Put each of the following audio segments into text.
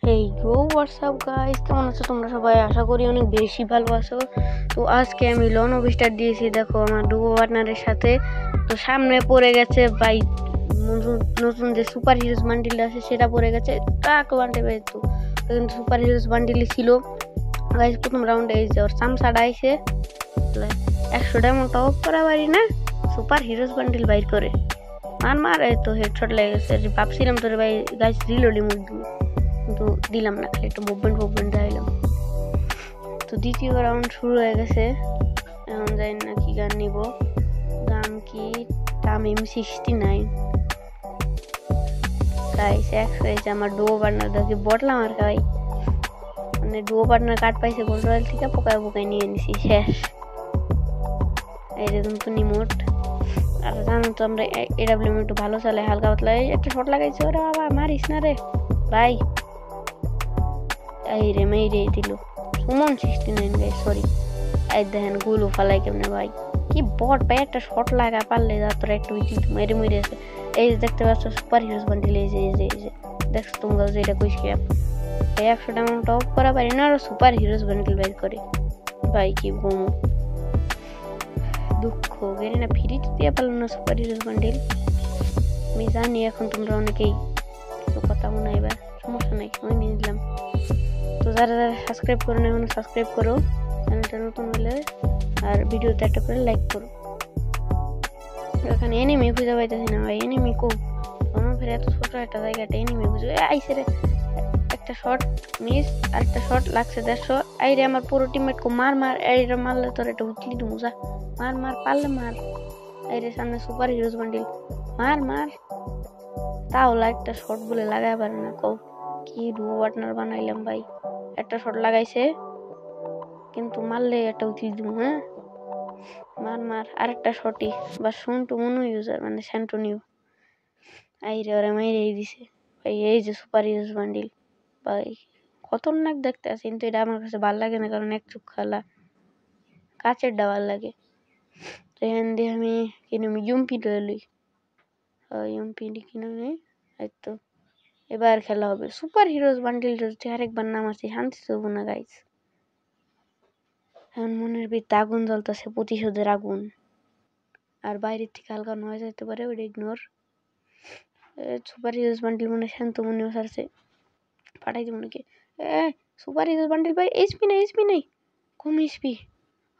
হেই গো WhatsApp guys, কেমন আছো তোমরা সবাই? আশা করি অনেক বেশি ভালো আছো। তো আজকে আমি লন অফিসটা দিয়েছি, দেখো আমার ডুবো পার্টনারের সাথে। তো সামনে পড়ে গেছে ভাই নতুন যে সুপার হিরোজ বান্ডিল আছে সেটা পড়ে গেছে। টাক বান্ডে ভাই, তো কিন্তু সুপার হিরোজ বান্ডিলই ছিল গাইস। প্রথম রাউন্ডে এই যে ওর চামচাটা আইছে 100 ডায়মন্ড টপ করা পারি না, সুপার হিরোজ বান্ডিল বাইর করে মার এই তো হেডশট লেগে গেছে। ভাবছিলাম তোরে ভাই গাইস রিলোডি মুভ দিব, কিন্তু দিলাম না, খালি একটু মুভমেন্ট দিলাম। তো দ্বিতীয় রাউন্ড শুরু হয়ে গেছে। এখন জানি না কি গান নিব, দাম কি তামিম 69 গাইস। হয়েছে আমার ডুয়ো পার্টনার, দেখি বটলাম আর ভাই, মানে ডুয়ো পার্টনার কার্ড পাইছে গোল্ড রয়্যাল থেকে, পোকায় নিয়ে নিছি শেষ। এই দেখুন তো নিমোট। আর জানো তো আমরা এডাব্লিউএম একটু ভালো চলে, হালকা পাতলা। একটা শট লাগাইছে, ওরে বাবা মারিস না রে ভাই। এই রে মেরে দিল সুমন 69 গাইস, সরি। এই দেখেন গুলো ফালাই কেমনে ভাই, কি বট ভাই, একটা শট লাগা পারলে যা তোরা একটু মেরে আছে। এই যে দেখতে পাচ্ছ সুপার হিরোজ বান্ডিল, এই যে দেখছো তোমরা যে এটা কইছি ভাই 100 ডায়মন্ড টপ করা পারি না, আর সুপার হিরোজ বান্ডিল বের করে ভাই, কি বমু দুঃখ গেরে না, ফ্রি দিয়ে পারলাম না সুপার হিরোজ বান্ডিল। আমি জানি এখন তোমরা অনেকেই কিছু কথা মনে হয়, এবার সমস্যা নাই, আমি নিয়ে নিলাম। তো যারা সাবস্ক্রাইব করো না এখন সাবস্ক্রাইব করো, চ্যানেলটা নতুন হলে, আর ভিডিওতে একটা করে লাইক করো। এখানে এনিমি খুঁজে পাইতেছি না ভাই, এনিমি কো ফের এত ছোট একটা জায়গাটা এনিমি খুঁজে আইসে রে। একটা শট মিস, আর একটা শট লাগছে 150। আইরে আমার পুরো টিমমেট কো মার আইরে মারলে তোর এটা উঠলি তো মুজা, মার পারলে মার। আইরে সামনে সুপার হিরোজ বান্ডিল, মার তাহলে একটা শট বলে লাগাই পারে না, কও কি ডুয়ো পার্টনার বানাইলাম ভাই। একটা শট লাগাইছে কিন্তু মারলে একটা উচিত দিব। হ্যাঁ মার আরেকটা শটই বা শুনটু মনো ইউজার মানে স্যান্টোনিও। আইরে ওরা মাইরে দিছে ভাই। এই যে সুপার হিরোজ বান্ডিল ভাই, খতরনাক দেখতে আছে, কিন্তু এটা আমার কাছে ভালো লাগে না, কারণ এক চোখ খালা কাচের ডাবার লাগে। তো এখান দিয়ে আমি কিনে ইউমপি লই, ইউমপি কিনে নেই। এই তো এবার খেলা হবে সুপার হিরোজ বান্ডিল, যদি আরেকবার নাম আছে শান্তি দেবো না গাইজ। এখন মনের ভিতরে আগুন জ্বলতেছে, প্রতিশোধের আগুন। আর বাইরের থেকে হালকা নয় যেতে পারে, ওটা ইগনোর। সুপার হিরোজ বান্ডিল মনে শান্ত মনেও সারছে, পাঠাই দিব নাকি? সুপার হিরোজ বান্ডিল ভাই এইচপি নাই কম এইচপি।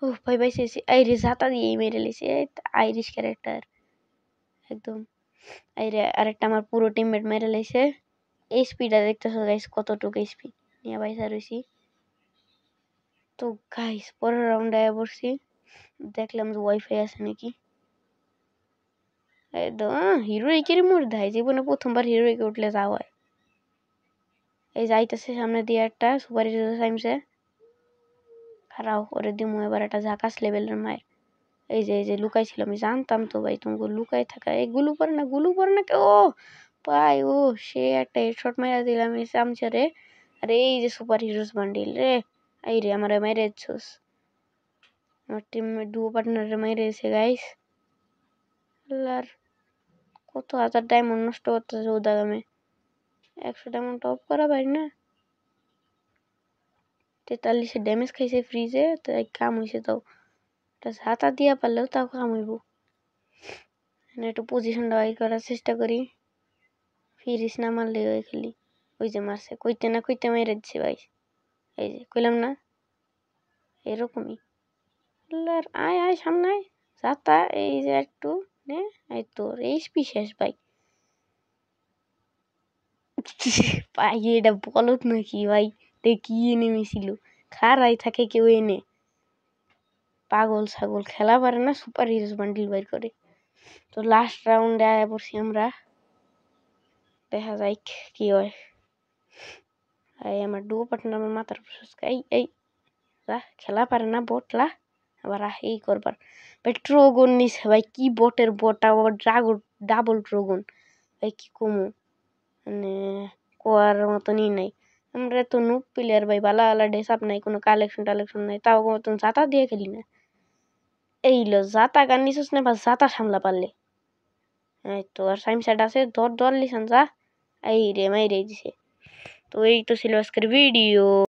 ও ভাই আইরে জাতা দিয়ে মেরে লেছে, আইরিশ ক্যারেক্টার একদম। আইরে আরেকটা আমার পুরো টিমমেট মেরে লেছে। এইচপিটা দেখতেছো গাইস, কতটুকু এইচপি নিয়ে বাইসা রয়েছি। তো গাইস পরের রাউন্ডে আয়া পড়ছি, দেখলাম যে ওয়াইফাই আছে নাকি। একদম হিরোইকেরই মুড় দেয়, জীবনে প্রথমবার হিরোইকে উঠলে যাওয়া হয়। এই যাইতেছে সামনে দিয়ে একটা সুপার হিরো সাইমসে, খারাও ওরে দিমু এবার একটা ঝাকাস লেভেলের মায়ের। এই যে লুকাইছিল, আমি জানতাম তো ভাই তুমি লুকাই থাকা। এই গুলু পরে না কে, ও ভাই ও সে একটা হেডশট মারা দিলাম এই চামচারে। আর এই যে সুপার হিরোজ বান্ডিল রে, এই রে আমার মেরেছিস, আমার টিম ডুয়ো পার্টনারে মেরেছে গাইস। আর কত হাজার ডায়মন্ড নষ্ট করতেছে ও দাগামে, 100 ডায়মন্ড টপ করা পারি না। 43 ড্যামেজ খাইছে ফ্রিজে, তাই কাম হয়েছে। তাও হাতা দিয়া পারলেও তাও কাম হইব। একটু পজিশনটা বাইর করার চেষ্টা করি, ফিরিস না মারলে ওই খালি ওই যে মারছে, কইতে মেরে দিচ্ছে ভাই। এই যে কইলাম না এরকমই। আয় সামনে যাতা, এই যে একটু নে, এই তোর এইচপি শেষ ভাই। ভাই এটা বলত নাকি ভাই, কি এনে মিছিল খারাই থাকে কেউ এনে, পাগল ছাগল খেলা পারে না, সুপার হিরোজ বান্ডিল বাইর করে। তো লাস্ট রাউন্ডে আয়া পড়ছি আমরা, দেখা যাক কি হয়। এই আমার ডুয়ো পার্টনার আমার মাথার এই খেলা পারে না, বটলা আবার এই করবার ভাই। ট্রোগন নিছে ভাই, কি বটের বটা, আবার ডাবল ট্রোগন ভাই, কি কমু মানে কোয়ার মতনই নাই। আমরা তো নুব প্লেয়ার ভাই, বালা ড্রেস আপ নাই, কোনো কালেকশন নাই, তাও মতন জাতা দিয়ে খেলি না। এই লো জাতা গান নিছিস না, বা জাতা সামলা পারলে। এই তো আর সাইম সাইড আছে, ধর লিসান যা। এই রে মাইরে দিছে। তো এই তো ছিল আজকের ভিডিও।